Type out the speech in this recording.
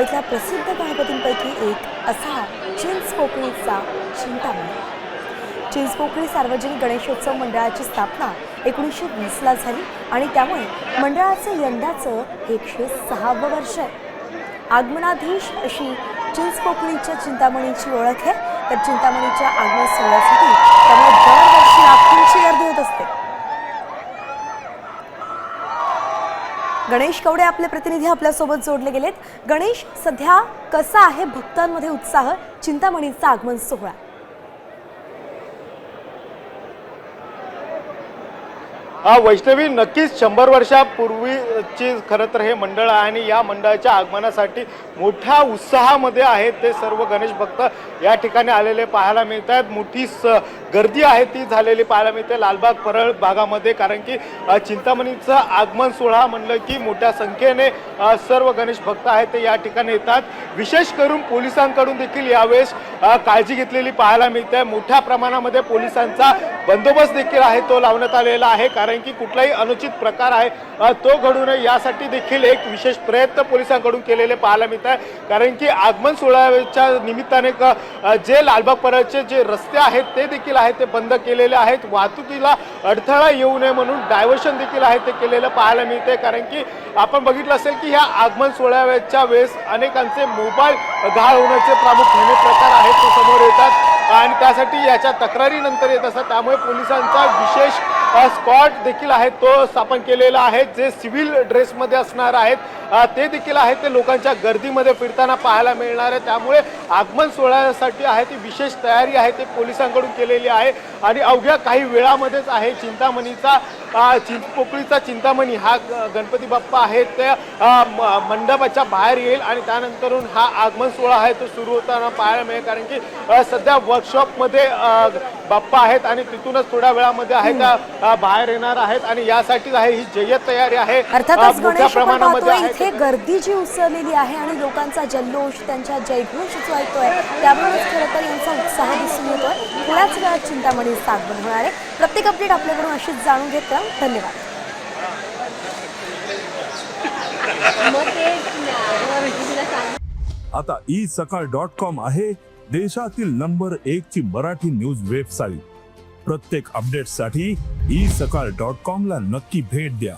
मुंबईतल्या प्रसिद्ध गणपतींपैकी एक असा चिंचपोकळीचा चिंतामणी। चिंचपोकळी सार्वजनिक गणेशोत्सव मंडळाची स्थापना 1920 ला झाली आणि त्यामुळे मंडळाचं यंदाचं 106वं वर्ष आहे। आगमनाधीश अशी चिंचपोकळीच्या चिंतामणीची ओळख आहे। तर चिंतामणीच्या आगमन सोहळ्यासाठी त्यामुळे दरवर्षी लाखोंची गर्दी होत असते। गणेश कवडे आपले प्रतिनिधी आपल्यासोबत जोडले गेलेत। गणेश, सध्या कसा आहे भक्तांमध्ये उत्साह चिंतामणीचा आगमन सोहळा? वैष्णवी, नक्कीच 100 वर्षापूर्वीची खरं तर हे मंडळ आहे आणि या मंडळाच्या आगमनासाठी मोठ्या उत्साहामध्ये आहेत ते सर्व गणेश भक्त या ठिकाणी आलेले पाहायला मिळतात। मोठी गर्दी आहे ती झालेली पाहायला मिळते लालबाग परळ भागामध्ये, कारण की चिंतामणीचं आगमन सोहळा म्हणलं की मोठ्या संख्येने सर्व गणेश भक्त आहेत ते या ठिकाणी येतात। विशेष करून पोलिसांकडून देखील यावेळेस काळजी घेतलेली पाहायला मिळते। मोठ्या प्रमाणामध्ये पोलिसांचा बंदोबस्त देखील आहे तो लावण्यात आलेला आहे, कारण की कुठलाही अनुचित प्रकार आहे तो घडू नये यासाठी देखील एक विशेष प्रयत्न पोलिसांकडून केलेले पाहायला मिळत आहे। कारण की आगमन सोहळ्याच्या निमित्ताने जे लालबाग परळचे जे रस्ते आहेत ते देखील आहेत ते बंद केलेले आहेत। वाहतुकीला अडथळा येऊ नये म्हणून डायव्हर्शन देखील आहे ते केलेलं पाहायला मिळते। कारण की आपण बघितलं असेल की ह्या आगमन सोहळ्याच्या वेळेस अनेकांचे मोबाईल घाण होण्याचे प्रामुख्याने प्रकार आहेत ते समोर येतात आणि त्यासाठी याच्या तक्रारीनंतर येत असतात। त्यामुळे पोलिसांचा विशेष स्क्वॉड देखील आहे तो स्थापन केलेला आहे। जे सिव्हिल ड्रेसमध्ये असणार आहेत ते देखील आहेत ते लोकांच्या गर्दीमध्ये फिरताना पाहायला मिळणार आहे। त्यामुळे आगमन सोहळ्यासाठी आहे ती विशेष तयारी आहे ते पोलिसांकडून केलेली आहे आणि अवघ्या काही वेळामध्येच आहे चिंतामणीचा चिंचपोकळीचा चिंतामणी हा गणपती बाप्पा आहे ते मंडपाच्या बाहेर येईल आणि त्यानंतरून हा आगमन सोहळा आहे तो सुरू होताना पाहायला मिळेल। कारण की सध्या वर्कशॉपमध्ये बाप्पा आहेत आणि तिथूनच थोड्या वेळामध्ये आहे त्या बाहेर येणार आहेत आणि यासाठीच आहे ही जय्यत तयारी आहे। अर्थातच मोठ्या प्रमाणामध्ये इथे गर्दी जी उसळलेली आहे आणि लोकांचा जल्लोष त्यांच्या जयघोष जो ऐकतोय त्यामुळे खरं तर यांचा उत्साह दिसून येतोय। थोड्याच वेळात चिंतामणीचं आगमन होणार आहे। प्रत्येक अपडेट आपल्याकडून अशीच जाणून घेत राहा। धन्यवाद। आता isakal.com आहे देशातील नंबर 1 ची मराठी न्यूज वेबसाईट। प्रत्येक अपडेटसाठी isakal.com ला नक्की भेट द्या।